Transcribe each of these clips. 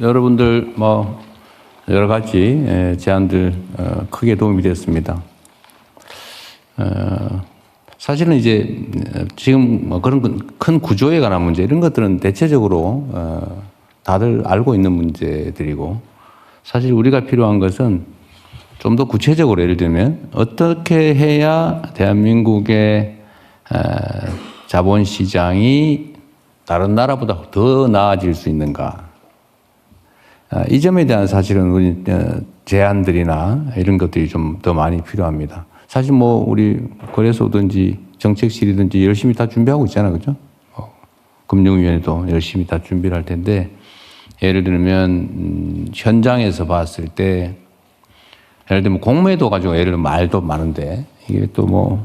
여러분들 여러 가지 제안들 크게 도움이 됐습니다. 사실은 이제 지금 그런 큰 구조에 관한 문제 이런 것들은 대체적으로 다들 알고 있는 문제들이고, 사실 우리가 필요한 것은 좀 더 구체적으로, 예를 들면 어떻게 해야 대한민국의 자본시장이 다른 나라보다 더 나아질 수 있는가. 이 점에 대한 사실은 우리 제안들이나 이런 것들이 좀 더 많이 필요합니다. 사실 우리 거래소든지 정책실이든지 열심히 다 준비하고 있잖아요. 그죠? 금융위원회도 열심히 다 준비를 할 텐데, 예를 들면 현장에서 봤을 때, 예를 들면 공매도 가지고 예를 들면 말도 많은데, 이게 또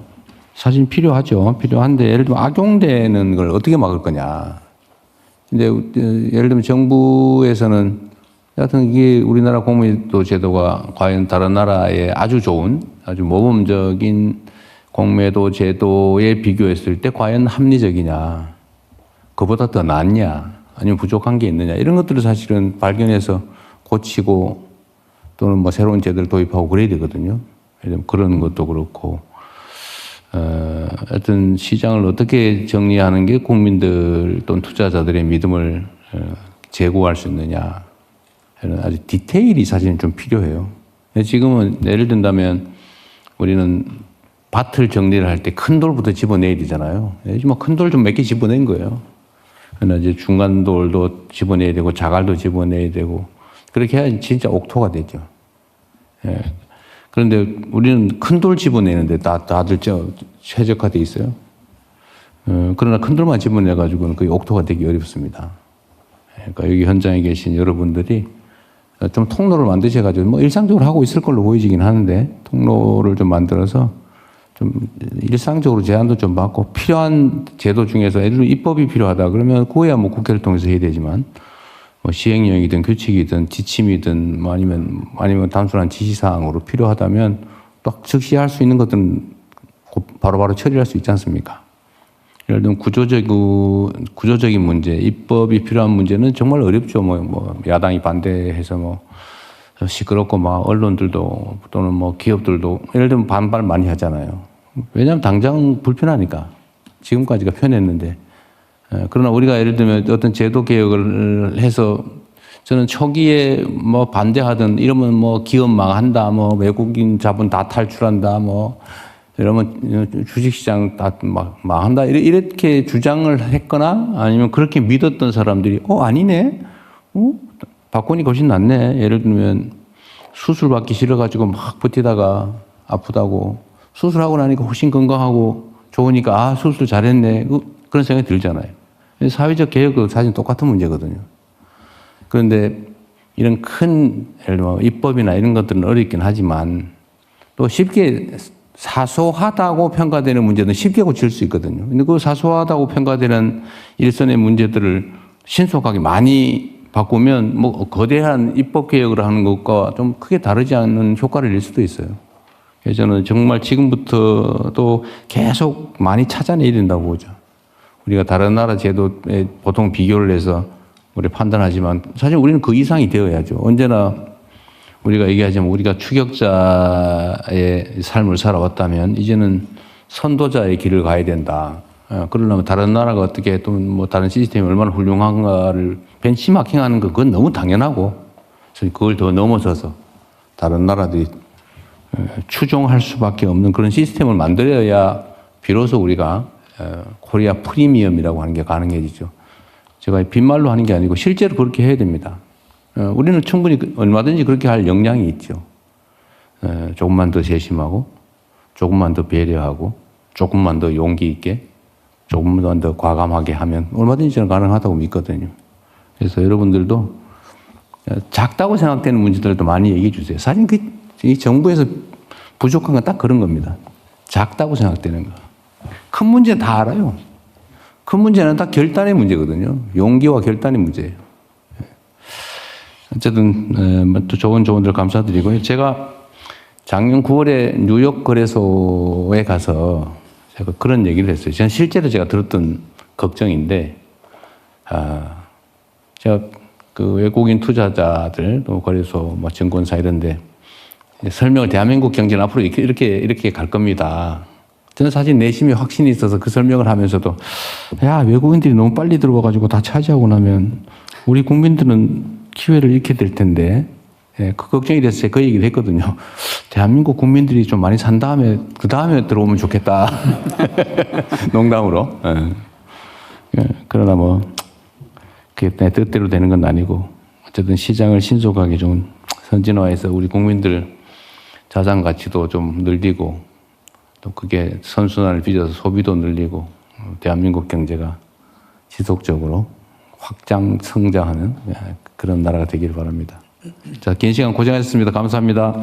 사실 필요하죠. 필요한데, 예를 들면 악용되는 걸 어떻게 막을 거냐. 근데 예를 들면 정부에서는 여하튼 이게 우리나라 공매도 제도가 과연 다른 나라의 아주 좋은, 아주 모범적인 공매도 제도에 비교했을 때 과연 합리적이냐, 그보다 더 낫냐, 아니면 부족한 게 있느냐, 이런 것들을 사실은 발견해서 고치고 또는 새로운 제도를 도입하고 그래야 되거든요. 그런 것도 그렇고, 하여튼 시장을 어떻게 정리하는 게 국민들 또는 투자자들의 믿음을 제고할 수 있느냐, 이런 아주 디테일이 사실은 좀 필요해요. 지금은 예를 든다면 우리는 밭을 정리를 할 때 큰 돌부터 집어내야 되잖아요. 큰 돌 좀 몇 개 집어낸 거예요. 그러나 이제 중간 돌도 집어내야 되고 자갈도 집어내야 되고, 그렇게 해야 진짜 옥토가 되죠. 예. 그런데 우리는 큰 돌 집어내는데 다들 최적화돼 있어요. 그러나 큰 돌만 집어내가지고는 거의 옥토가 되기 어렵습니다. 그러니까 여기 현장에 계신 여러분들이 좀 통로를 만드셔가지고 일상적으로 하고 있을 걸로 보이긴 하는데, 통로를 좀 만들어서 좀 일상적으로 제안도 좀 받고, 필요한 제도 중에서 예를 들어 입법이 필요하다 그러면 그거야 국회를 통해서 해야 되지만, 시행령이든 규칙이든 지침이든 아니면 단순한 지시사항으로 필요하다면 딱 즉시 할 수 있는 것들은 바로바로 처리할 수 있지 않습니까? 예를 들면 구조적인 문제, 입법이 필요한 문제는 정말 어렵죠. 야당이 반대해서 시끄럽고 언론들도 또는 기업들도 예를 들면 반발 많이 하잖아요. 왜냐하면 당장 불편하니까. 지금까지가 편했는데. 그러나 우리가 예를 들면 어떤 제도 개혁을 해서, 저는 초기에 반대하던, 이러면 기업 망한다, 외국인 자본 다 탈출한다, 이러면 주식시장 다 망한다, 이렇게 주장을 했거나 아니면 그렇게 믿었던 사람들이 아니네, 바꾸니까 훨씬 낫네. 예를 들면 수술 받기 싫어가지고 막 버티다가 아프다고, 수술하고 나니까 훨씬 건강하고 좋으니까 수술 잘했네, 그런 생각이 들잖아요. 사회적 개혁도 사실 똑같은 문제거든요. 그런데 이런 큰 예를 들면 입법이나 이런 것들은 어렵긴 하지만, 또 쉽게 사소하다고 평가되는 문제는 쉽게 고칠 수 있거든요. 근데 그 사소하다고 평가되는 일선의 문제들을 신속하게 많이 바꾸면 거대한 입법 개혁을 하는 것과 좀 크게 다르지 않는 효과를 낼 수도 있어요. 그래서 저는 정말 지금부터도 계속 많이 찾아내야 된다고 보죠. 우리가 다른 나라 제도에 보통 비교를 해서 우리 판단하지만, 사실 우리는 그 이상이 되어야죠. 언제나 우리가 얘기하자면 우리가 추격자의 삶을 살아왔다면 이제는 선도자의 길을 가야 된다. 그러려면 다른 나라가 어떻게 또 다른 시스템이 얼마나 훌륭한가를 벤치마킹하는 거, 그건 너무 당연하고, 그걸 더 넘어서서 다른 나라들이 추종할 수밖에 없는 그런 시스템을 만들어야 비로소 우리가 코리아 프리미엄이라고 하는 게 가능해지죠. 제가 빈말로 하는 게 아니고 실제로 그렇게 해야 됩니다. 우리는 충분히 얼마든지 그렇게 할 역량이 있죠. 조금만 더 세심하고, 조금만 더 배려하고, 조금만 더 용기 있게, 조금만 더 과감하게 하면 얼마든지 저는 가능하다고 믿거든요. 그래서 여러분들도 작다고 생각되는 문제들도 많이 얘기해 주세요. 사실 이 정부에서 부족한 건 딱 그런 겁니다. 작다고 생각되는 거. 큰 문제는 다 알아요. 큰 문제는 다 결단의 문제거든요. 용기와 결단의 문제예요. 어쨌든 또 좋은 조언들 감사드리고요. 제가 작년 9월에 뉴욕 거래소에 가서 제가 그런 얘기를 했어요. 저는 실제로 제가 들었던 걱정인데, 제가 그 외국인 투자자들, 또 거래소, 뭐 증권사 이런데 설명을 대한민국 경제는 앞으로 이렇게 갈 겁니다. 저는 사실 내심에 확신이 있어서 그 설명을 하면서도 야, 외국인들이 너무 빨리 들어와가지고 다 차지하고 나면 우리 국민들은 기회를 잃게 될 텐데, 예, 그 걱정이 돼서 제가 그 얘기를 했거든요. 대한민국 국민들이 좀 많이 산 다음에 그 다음에 들어오면 좋겠다. 농담으로. 예. 예, 그러나 뭐 그게 내 뜻대로 되는 건 아니고 어쨌든 시장을 신속하게 좀 선진화해서 우리 국민들 자산 가치도 좀 늘리고 또 그게 선순환을 빚어서 소비도 늘리고 대한민국 경제가 지속적으로 확장 성장하는 그런 나라가 되기를 바랍니다. 자, 긴 시간 고생하셨습니다. 감사합니다.